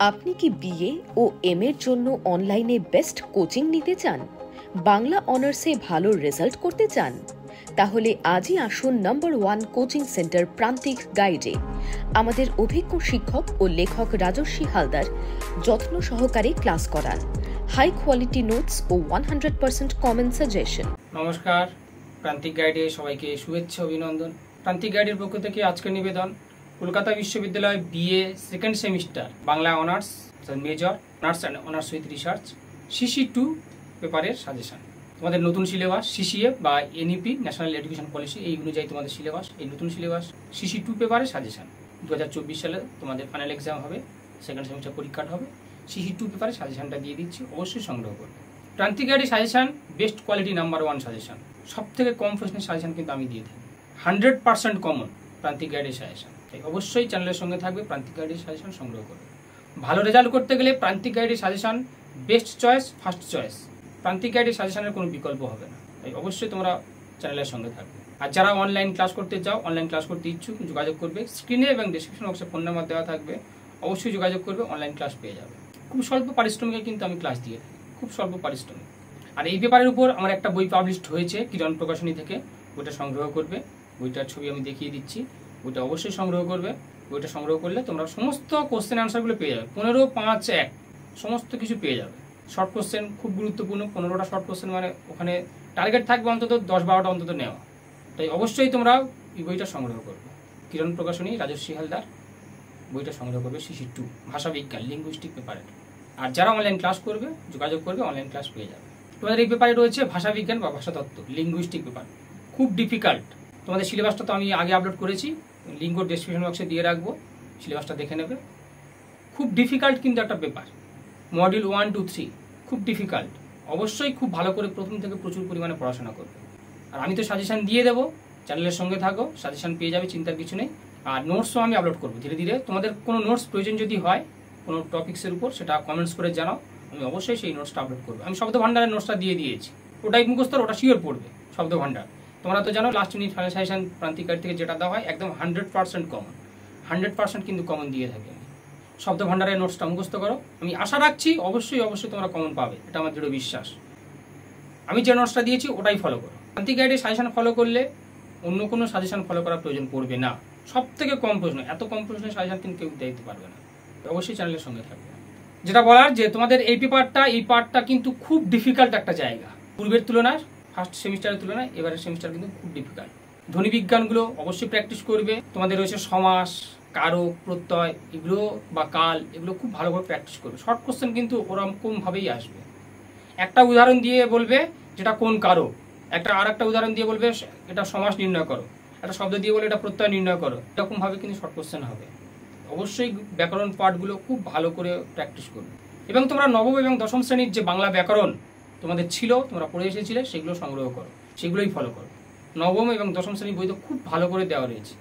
আপনি কি বিএ ও এম এর জন্য অনলাইনে বেস্ট কোচিং নিতে চান? বাংলা অনার্সে ভালো রেজাল্ট করতে চান? তাহলে আজই আসুন নাম্বার 1 কোচিং সেন্টার প্রান্তিক গাইডে। আমাদের অভিজ্ঞ শিক্ষক ও লেখক রাজস্বী হালদার যত্ন সহকারে ক্লাস করান। হাই কোয়ালিটি নোটস ও 100% কমন সাজেশন। নমস্কার, প্রান্তিক গাইডে সবাইকে শুভেচ্ছা অভিনন্দন। প্রান্তিক গাইডের পক্ষ থেকে আজকের নিবেদন কলকাতা বিশ্ববিদ্যালয় BA second semester Bangla honours major honours and honours with research CC2 পেপারের সাজেশন। তোমাদের নতুন সিলেবাস CCF বা NEP ন্যাশনাল এডুকেশন পলিসি, এই অনুযায়ী তোমাদের সিলেবাস, এই নতুন সিলেবাস CC2 পেপারের সাজেশন। 2024 সালে তোমাদের ফাইনাল এক্সাম হবে, সেকেন্ড সেমিস্টার পরীক্ষাটা হবে। CC2 পেপারের সাজেশনটা দিয়ে দিচ্ছি, অবশ্যই সংগ্রহ করবে। প্রান্তিক গাইডের suggestion best quality number 1 suggestion. সব থেকে কম প্রশ্নের সাজেশন কিন্তু আমি দিয়ে থাকি, 100% কমন প্রান্তিক গাইডের সাজেশন। তাই অবশ্যই চ্যানেলের সঙ্গে থাকবে, প্রান্তিক গাইডের সাজেশন সংগ্রহ করবে। ভালো রেজাল্ট করতে গেলে প্রান্তিক গাইডের suggestion best choice, first choice. প্রান্তিক গাইডের সাজেশনের কোনো বিকল্প হবে না, তাই অবশ্যই তোমরা চ্যানেলের সঙ্গে থাকবে। আর যারা অনলাইন ক্লাস করতে চাও, অনলাইন ক্লাস করতে ইচ্ছুক, যোগাযোগ করবে। স্ক্রিনে এবং ডেসক্রিপশন বক্সে ফোন নাম্বার দেওয়া থাকবে, অবশ্যই যোগাযোগ করবে, অনলাইন ক্লাস পেয়ে যাবে। খুব স্বল্প পারিশ্রমিকে কিন্তু আমি ক্লাস দিয়ে থাকি, খুব স্বল্প পারিশ্রমিক। আর এই পেপারের উপর আমার একটা বই পাবলিশড হয়েছে কিরণ প্রকাশনী থেকে, বইটা সংগ্রহ করবে। বইটার ছবি আমি দেখিয়ে দিচ্ছি, বইটা অবশ্যই সংগ্রহ করবে। বইটা সংগ্রহ করলে তোমরা সমস্ত কোশ্চেন আনসারগুলো পেয়ে যাবে, 15-5-1 সমস্ত কিছু পেয়ে যাবে। শর্ট কোশ্চেন খুব গুরুত্বপূর্ণ, 15টা শর্ট কোশ্চেন, মানে ওখানে টার্গেট থাকবে অন্তত 10-12টা অন্তত নেওয়া। তাই অবশ্যই তোমরা এই বইটা সংগ্রহ করবে। কিরণ প্রকাশনী, রাজস্বী হালদার, বইটা সংগ্রহ করবে। CC2 ভাষা বিজ্ঞান লিঙ্গুইস্টিক পেপারের। আর যারা অনলাইন ক্লাস করবে, যোগাযোগ করবে, অনলাইন ক্লাস পেয়ে যাবে। তোমাদের এই পেপারে রয়েছে ভাষা বিজ্ঞান বা ভাষাতত্ত্ব লিঙ্গুইস্টিক পেপার, খুব ডিফিকাল্ট। তোমাদের সিলেবাসটা তো আমি আগে আপলোড করেছি, লিঙ্ক ডেসক্রিপশন বক্সে দিয়ে রাখবো, সিলেবাসটা দেখে নেবে। খুব ডিফিকাল্ট কিন্তু একটা পেপার, মডিউল 1, 2, 3 খুব ডিফিকাল্ট। অবশ্যই খুব ভালো করে প্রথম থেকে প্রচুর পরিমাণে পড়াশোনা করবে। আর আমি তো সাজেশন দিয়ে দেবো, চ্যানেলের সঙ্গে থাকো, সাজেশন পেয়ে যাবে, চিন্তার কিছু নেই। আর নোটসও আমি আপলোড করবো ধীরে ধীরে। তোমাদের কোনো নোটস প্রয়োজন যদি হয় কোনো টপিক্সের উপর, সেটা কমেন্টস করে জানাও, আমি অবশ্যই সেই নোটসটা আপলোড করবো। আমি শব্দ ভান্ডারের নোটসটা দিয়ে দিয়েছি, ওটাই মুখস্থ, ওটা শিওর পড়বে। শব্দ ভান্ডার তোমরা তো জানো, লাস্ট মিনিট ফাইনাল সাজেশন প্রান্তিক গাইড থেকে যেটা দেওয়া হয় একদম 100% কমন, 100% কিন্তু কমন দিয়ে থাকি আমি। শব্দ ভান্ডারের নোটসটা মুখস্থ করো, আমি আশা রাখছি অবশ্যই অবশ্যই তোমরা কমন পাবে, এটা আমার দৃঢ় বিশ্বাস। আমি যে নোটসটা দিয়েছি ওটাই ফলো করো। প্রান্তিক গাইডের সাজেশন ফলো করলে অন্য কোনো সাজেশন ফলো করার প্রয়োজন পড়বে না। সব থেকে কম প্রশ্ন, এত কম প্রশ্নের সাজেশন কিন্তু কেউ দিতে পারবে না। অবশ্যই চ্যানেলের সঙ্গে থাকবে। যেটা বলার যে তোমাদের এই পার্টটা কিন্তু খুব ডিফিকাল্ট একটা জায়গা, পূর্বের তুলনায়, ফার্স্ট সেমিস্টারের তুলনায় এবারের সেমিস্টার কিন্তু খুব ডিফিকাল্ট। ধ্বনি বিজ্ঞানগুলো অবশ্যই প্র্যাকটিস করবে। তোমাদের রয়েছে সমাস, কারক, প্রত্যয়, এগুলো বা কাল, এগুলো খুব ভালো করে প্র্যাকটিস করবে। শর্ট কোশ্চেন কিন্তু ওরকমভাবেই আসবে। একটা উদাহরণ দিয়ে বলবে যেটা কোন কারক, আর একটা উদাহরণ দিয়ে বলবে এটা সমাস নির্ণয় করো, একটা শব্দ দিয়ে বলে এটা প্রত্যয় নির্ণয় করো, এরকমভাবে কিন্তু শর্ট কোশ্চেন হবে। অবশ্যই ব্যাকরণ পার্টগুলো খুব ভালো করে প্র্যাকটিস করবে। এবং তোমরা নবম এবং দশম শ্রেণীর যে বাংলা ব্যাকরণ তোমাদের ছিল, তোমরা পড়ে এসেছিলে, সেগুলো সংগ্রহ করো, সেগুলোই ফলো করো। নবম এবং দশম শ্রেণীর বই তো খুব ভালো করে দেওয়া রয়েছে,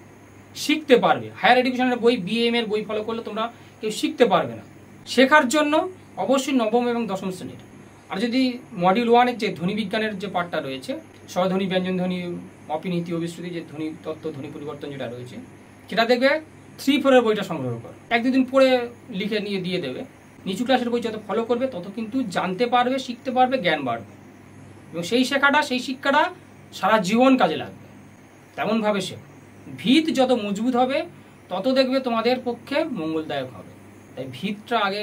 শিখতে পারবে। হায়ার এডুকেশনের বই, BAM এর বই ফলো করলে তোমরা কেউ শিখতে পারবে না। শেখার জন্য অবশ্যই নবম এবং দশম শ্রেণীর। আর যদি মডিউল 1-এর যে ধ্বনি বিজ্ঞানের যে পার্টটা রয়েছে, স্বরধ্বনি, ব্যঞ্জনধ্বনি, অপিনীতি, অবিশ্রুতি, যে ধ্বনি তত্ত্ব, ধ্বনি পরিবর্তন যেটা রয়েছে, সেটা দেখবে 3-4-এর বইটা সংগ্রহ করো। 1-2 দিন পড়ে লিখে নিয়ে দিয়ে দেবে। নিচু ক্লাসের বই যত ফলো করবে তত কিন্তু জানতে পারবে, শিখতে পারবে, জ্ঞান বাড়বে। এবং সেই শিক্ষাটা সারা জীবন কাজে লাগবে। তেমনভাবে শেখো। ভিত যত মজবুত হবে তত দেখবে তোমাদের পক্ষে মঙ্গলদায়ক হবে। তাই ভিতটা আগে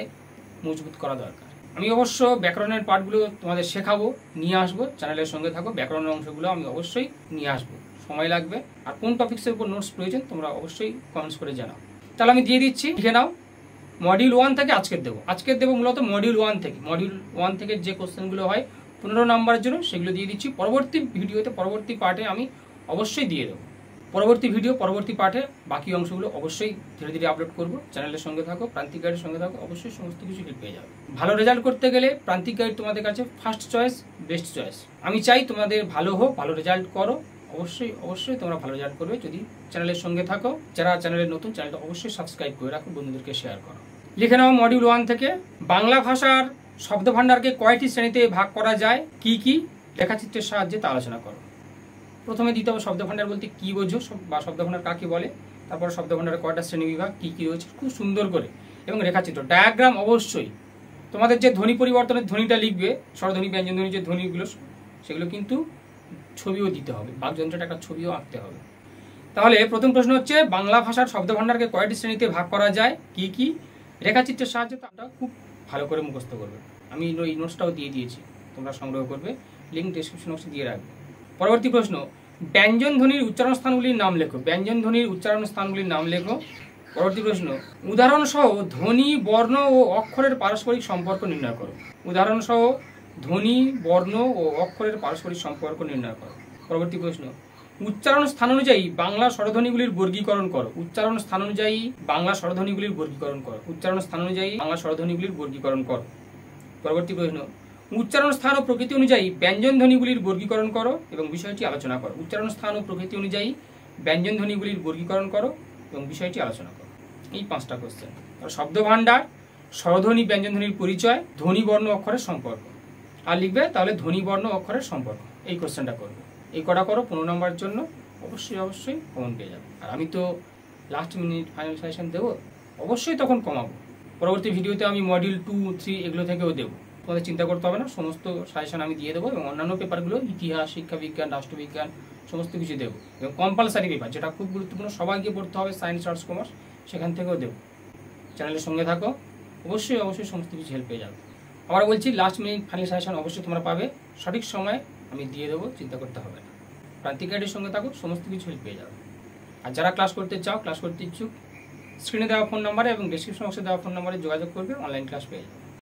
মজবুত করা দরকার। আমি অবশ্য ব্যাকরণের পার্টগুলো তোমাদের শেখাবো, নিয়ে আসবো, চ্যানেলের সঙ্গে থাকো। ব্যাকরণের অংশগুলো আমি অবশ্যই নিয়ে আসবো, সময় লাগবে। আর কোন টপিক্সের উপর নোটস প্রয়োজন তোমরা অবশ্যই কমেন্টস করে জানাও। তাহলে আমি দিয়ে দিচ্ছি, লিখে নাও। মডিউল 1 থেকে আজকের দেবো মূলত মডিউল 1 থেকে যে কোশ্চেনগুলো হয় 15 নম্বরের জন্য, সেগুলো দিয়ে দিচ্ছি। পরবর্তী ভিডিওতে, পরবর্তী পার্টে আমি অবশ্যই দিয়ে দেবো। পরবর্তী পার্টে বাকি অংশগুলো অবশ্যই ধীরে ধীরে আপলোড করবো। চ্যানেলের সঙ্গে থাকো, প্রান্তিক গাইডের সঙ্গে থাকো, অবশ্যই সমস্ত কিছু পেয়ে যাবে। ভালো রেজাল্ট করতে গেলে প্রান্তিক গাইড তোমাদের কাছে ফার্স্ট চয়েস, বেস্ট চয়েস। আমি চাই তোমাদের ভালো হোক, ভালো রেজাল্ট করো। অবশ্যই তোমরা ভালো রেজাল্ট করবে যদি চ্যানেলের সঙ্গে থাকো। যারা চ্যানেলের নতুন, চ্যানেলটা অবশ্যই সাবস্ক্রাইব করে রাখো, বন্ধুদেরকে শেয়ার করো। লিখে নাও মডিউল 1 থেকে বাংলা ভাষার শব্দভাণ্ডারকে কয়টি শ্রেণীতে ভাগ করা যায়, কি লেখাচিত্রের সাহায্যে তা আলোচনা করো। প্রথমে দিতে হবে শব্দভাণ্ডার বলতে কি বোঝো বা শব্দভাণ্ডার কাকে বলে, তারপর শব্দভাণ্ডারের কয়টা শ্রেণী বিভাগ, কি রয়েছে, খুব সুন্দর করে এবং রেখাচিত্র ডায়াগ্রাম অবশ্যই তোমাদের যে ধ্বনি পরিবর্তনের ধ্বনিটা লিখবে, স্বরধ্বনি ব্যঞ্জন ধ্বনি যে ধ্বনিগুলো সেগুলো কিন্তু ছবিও দিতে হবে, বাকযন্ত্রটা একটা ছবিও আঁকতে হবে। তাহলে প্রথম প্রশ্ন হচ্ছে বাংলা ভাষার শব্দভাণ্ডারকে কয়টি শ্রেণীতে ভাগ করা যায়, কি কি? রেখাচিত্রের সাহায্যে তোমরা খুব ভালো করে মুখস্থ করবে। আমি এই নোটসটাও দিয়ে দিয়েছি, তোমরা সংগ্রহ করবে, লিঙ্ক ডেসক্রিপশন বক্সে দিয়ে রাখবে। পরবর্তী প্রশ্ন, ব্যঞ্জন ধ্বনির উচ্চারণ স্থানগুলির নাম লেখো। ব্যঞ্জন ধ্বনির উচ্চারণ স্থানগুলির নাম লেখো। পরবর্তী প্রশ্ন, উদাহরণ সহ ধ্বনি, বর্ণ ও অক্ষরের পারস্পরিক সম্পর্ক নির্ণয় করো। উদাহরণ সহ ধ্বনি, বর্ণ ও অক্ষরের পারস্পরিক সম্পর্ক নির্ণয় করো। পরবর্তী প্রশ্ন, উচ্চারণ স্থান অনুযায়ী বাংলা স্বরধ্বনিগুলির বর্গীকরণ করো। উচ্চারণ স্থান অনুযায়ী বাংলা স্বরধ্বনিগুলির বর্গীকরণ করো। উচ্চারণ স্থান অনুযায়ী বাংলা স্বরধ্বনিগুলির বর্গীকরণ করো। পরবর্তী প্রশ্ন, উচ্চারণ স্থান ও প্রকৃতি অনুযায়ী ব্যঞ্জন ধ্বনিগুলির বর্গীকরণ করো এবং বিষয়টি আলোচনা করো। উচ্চারণ স্থান ও প্রকৃতি অনুযায়ী ব্যঞ্জন ধ্বনিগুলির বর্গীকরণ করো এবং বিষয়টি আলোচনা করো। এই 5টা কোশ্চেন। শব্দভাণ্ডার, স্বরধ্বনি ব্যঞ্জনধ্বনির পরিচয়, ধ্বনি বর্ণ অক্ষরের সম্পর্ক। আর লিখবে তাহলে ধ্বনি বর্ণ অক্ষরের সম্পর্ক, এই কোশ্চেনটা করবে। এই কটা করো, 15 নম্বরের জন্য অবশ্যই কমন পেয়ে যাবে। আর আমি তো লাস্ট মিনিট ফাইনাল সাজেশন দেবো, অবশ্যই তখন কমাবো। পরবর্তী ভিডিওতে আমি মডিউল 2, 3 এগুলো থেকেও দেবো, তোমাদের চিন্তা করতে হবে না, সমস্ত সাজেশন আমি দিয়ে দেবো। এবং অন্যান্য পেপারগুলো ইতিহাস, শিক্ষাবিজ্ঞান, রাষ্ট্রবিজ্ঞান সমস্ত কিছু দেবো। এবং কম্পালসারি পেপার যেটা খুব গুরুত্বপূর্ণ, সবাইকে পড়তে হবে, সায়েন্স, আর্টস, কমার্স, সেখান থেকেও দেবো। চ্যানেলের সঙ্গে থাকো, অবশ্যই সমস্ত কিছু হেল্প পেয়ে যাবে। আবার বলছি, লাস্ট মিনিট ফাইনাল সাজেশন অবশ্যই তোমরা পাবে, সঠিক সময় আমি দিয়ে দেবো, চিন্তা করতে হবে না। প্রান্তিক গাইডের সঙ্গে থাকো, সমস্ত কিছু হেল্প পেয়ে যাবে। আর যারা ক্লাস করতে চাও, ক্লাস করতে ইচ্ছুক, স্ক্রিনে দেওয়া ফোন নাম্বারে এবং ডেসক্রিপশন বক্সে দেওয়া ফোন নাম্বারে যোগাযোগ করবে, অনলাইন ক্লাস পেয়ে যাবে।